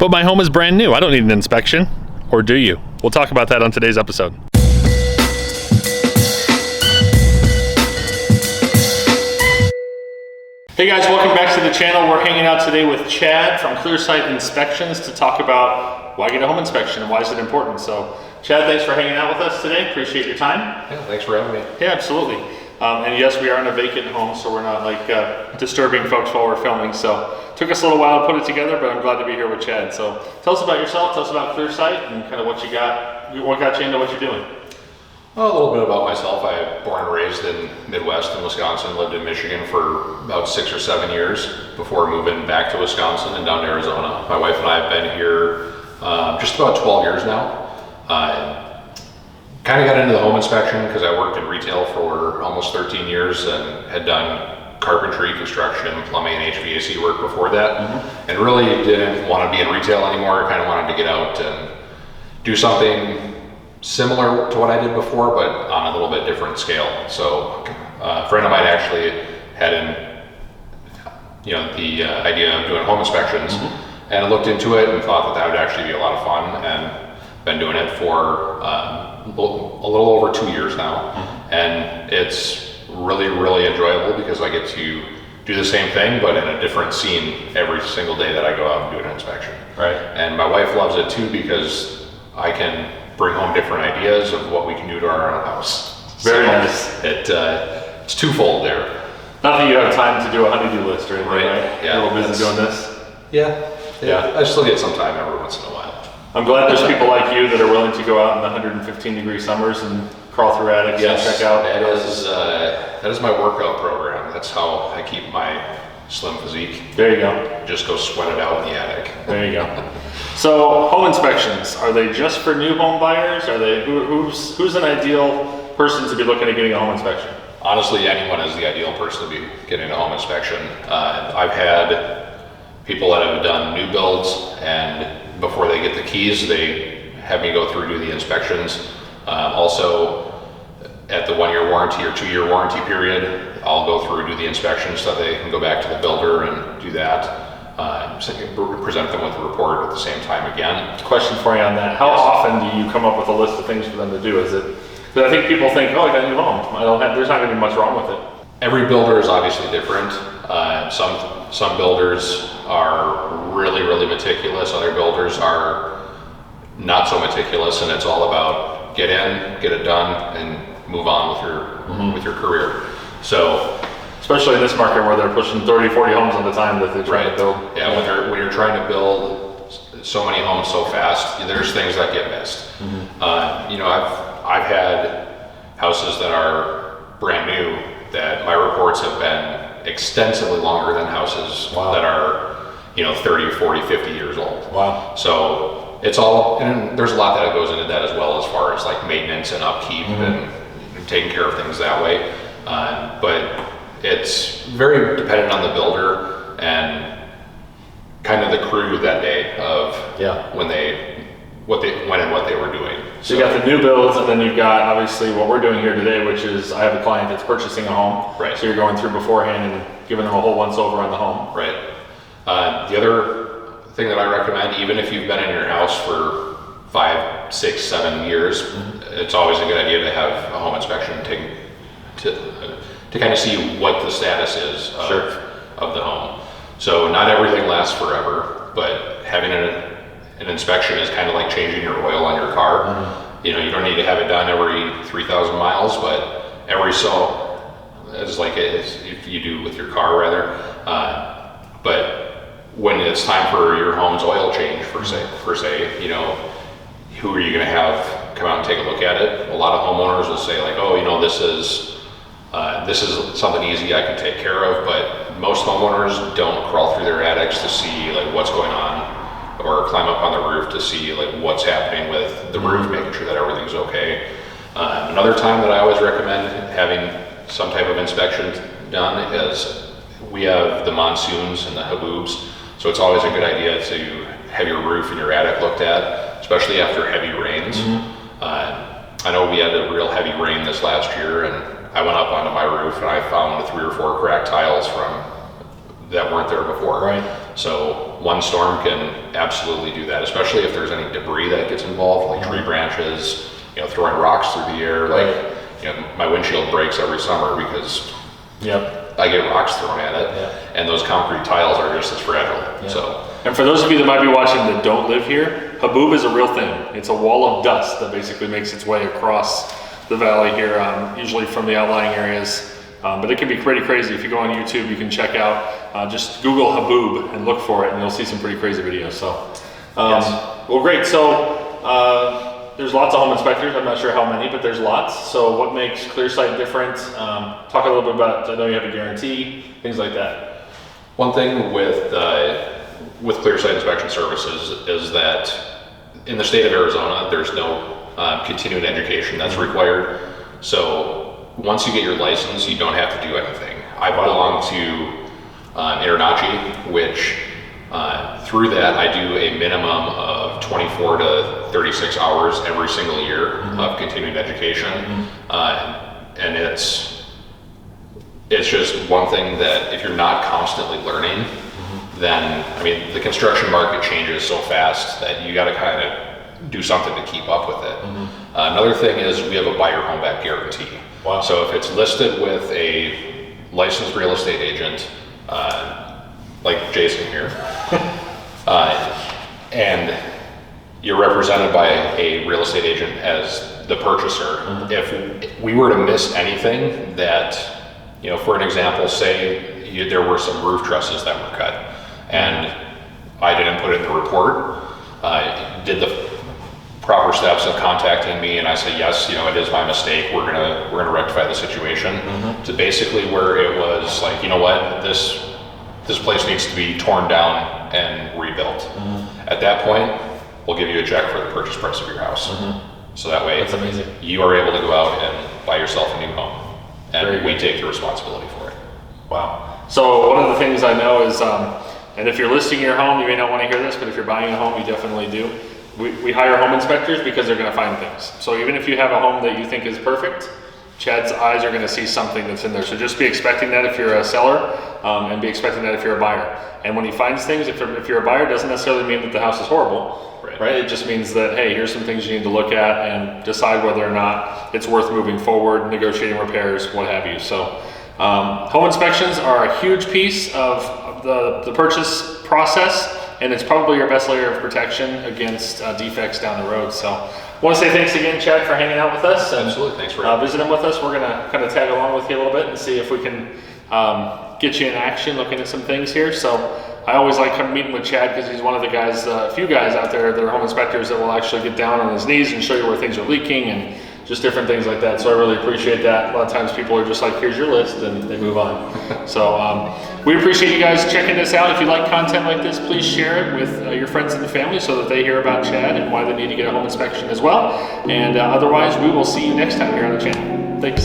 But my home is brand new. I don't need an inspection. Or do you? We'll talk about that on today's episode. Hey guys, welcome back to the channel. We're hanging out today with Chad from Clearsight Inspections to talk about why get a home inspection and why is it important. So Chad, thanks for hanging out with us today. Appreciate your time. Yeah, thanks for having me. Yeah, absolutely. And yes, we are in a vacant home, so we're not like disturbing folks while we're filming. So it took us a little while to put it together, but I'm glad to be here with Chad. So tell us about yourself, tell us about Clearsight and kind of what you got, what got you into what you're doing. Well, a little bit about myself. I was born and raised in Midwest in Wisconsin, lived in Michigan for about 6 or 7 years before moving back to Wisconsin and down to Arizona. My wife and I have been here just about 12 years now. Kind of got into the home inspection because I worked in retail for almost 13 years and had done carpentry, construction, plumbing, and HVAC work before that. And really didn't want to be in retail anymore. Kind of wanted to get out and do something similar to what I did before, but on a little bit different scale. So a friend of mine actually had the idea of doing home inspections, and I looked into it and thought that would actually be a lot of fun, and been doing it for a little over 2 years now. And it's really, really enjoyable because I get to do the same thing, but in a different scene every single day that I go out and do an inspection. Right. And my wife loves it too because I can bring home different ideas of what we can do to our own house. Very nice. It's twofold there. Not that you have time to do a honey-do list or anything, right? Yeah. You're a little busy doing this. Yeah. I still get some time every once in a while. I'm glad there's people like you that are willing to go out in the 115-degree summers and crawl through attics and check out. That is my workout program. That's how I keep my slim physique. There you go. Just go sweat it out in the attic. There you go. So home inspections, are they just for new home buyers? Are they who's an ideal person to be looking at getting a home inspection? Honestly, anyone is the ideal person to be getting a home inspection. I've had people that have done new builds, and before they get the keys, they have me go through do the inspections. Also, at the 1-year warranty or 2-year warranty period, I'll go through do the inspection so they can go back to the builder and do that. Present them with a report at the same time again. Question for you on that. How often do you come up with a list of things for them to do? Is it, because I think people think, oh, I got a new home. There's not gonna be much wrong with it. Every builder is obviously different. Some builders are really, really meticulous. Other builders are not so meticulous, and it's all about get in, get it done, and move on with your career. So, especially in this market where they're pushing 30, 40 homes at a time that they're trying to build. Yeah, when you're trying to build so many homes so fast, there's things that get missed. I've had houses that are brand new that my reports have been extensively longer than houses that are 30, 40, 50 years old. Wow. So it's all, and there's a lot that goes into that as well, as far as like maintenance and upkeep and taking care of things that way. But it's very dependent on the builder and kind of the crew that day of when and what they were doing. So you got the new builds, and then you've got obviously what we're doing here today, which is I have a client that's purchasing a home. Right. So you're going through beforehand and giving them a whole once over on the home. Right. The other thing that I recommend, even if you've been in your house for 5, 6, 7 years, it's always a good idea to have a home inspection to kind of see what the status is of the home. So not everything lasts forever, but having an inspection is kind of like changing your oil on your car. You don't need to have it done every 3,000 miles, but every so, as if you do with your car rather. But when it's time for your home's oil change, per se, who are you going to have come out and take a look at it? A lot of homeowners will say like, oh, this is something easy I can take care of, but most homeowners don't crawl through their attics to see like what's going on, or climb up on the roof to see like what's happening with the roof, making sure that everything's okay. Another time that I always recommend having some type of inspection done is we have the monsoons and the Haboobs, so it's always a good idea to have your roof and your attic looked at, especially after heavy rains. I know we had a real heavy rain this last year, and I went up onto my roof and I found 3 or 4 cracked tiles that weren't there before. Right. So one storm can absolutely do that, especially if there's any debris that gets involved, like tree branches, throwing rocks through the air. Like, my windshield breaks every summer because I get rocks thrown at it, and those concrete tiles are just as fragile. So, and for those of you that might be watching that don't live here, Haboob is a real thing. It's a wall of dust that basically makes its way across the valley here, usually from the outlying areas. But it can be pretty crazy. If you go on YouTube, you can check out, just Google Haboob and look for it, and you'll see some pretty crazy videos. So, well, great. So, there's lots of home inspectors. I'm not sure how many, but there's lots. So what makes Clearsight different? Talk a little bit about, I know you have a guarantee, things like that. One thing with Clearsight Inspection Services is that in the state of Arizona, there's no continuing education that's required. So once you get your license, you don't have to do anything. I belong to Internachi, which through that I do a minimum of 24 to 36 hours every single year of continuing education. And it's just one thing that if you're not constantly learning, then, I mean, the construction market changes so fast that you got to kind of do something to keep up with it. Another thing is we have a buyer home back guarantee. Wow. So if it's listed with a licensed real estate agent, like Jason here, and you're represented by a real estate agent as the purchaser, if we were to miss anything that, for an example, say there were some roof trusses that were cut and I didn't put it in the report, did the proper steps of contacting me and I said, yes, it is my mistake, we're gonna rectify the situation, to basically where it was like, you know what, this place needs to be torn down and rebuilt. At that point, we'll give you a check for the purchase price of your house. So that way, that's amazing. You are able to go out and buy yourself a new home, and we take the responsibility for it. Wow. So one of the things I know is, and if you're listing your home, you may not want to hear this, but if you're buying a home, you definitely do. We hire home inspectors because they're going to find things. So even if you have a home that you think is perfect, Chad's eyes are going to see something that's in there. So just be expecting that if you're a seller, and be expecting that if you're a buyer. And when he finds things, if you're a buyer, it doesn't necessarily mean that the house is horrible, right? It just means that, hey, here's some things you need to look at and decide whether or not it's worth moving forward, negotiating repairs, what have you. So home inspections are a huge piece of the purchase process, and it's probably your best layer of protection against defects down the road. So I want to say thanks again, Chad, for hanging out with us. And, absolutely, thanks for visiting with us. We're going to kind of tag along with you a little bit and see if we can get you in action looking at some things here. So I always like coming meeting with Chad because he's one of the guys, few guys out there that are home inspectors that will actually get down on his knees and show you where things are leaking and just different things like that. So I really appreciate that. A lot of times people are just like, here's your list, and they move on. So we appreciate you guys checking this out. If you like content like this, please share it with your friends and family so that they hear about Chad and why they need to get a home inspection as well. And otherwise, we will see you next time here on the channel. Thanks.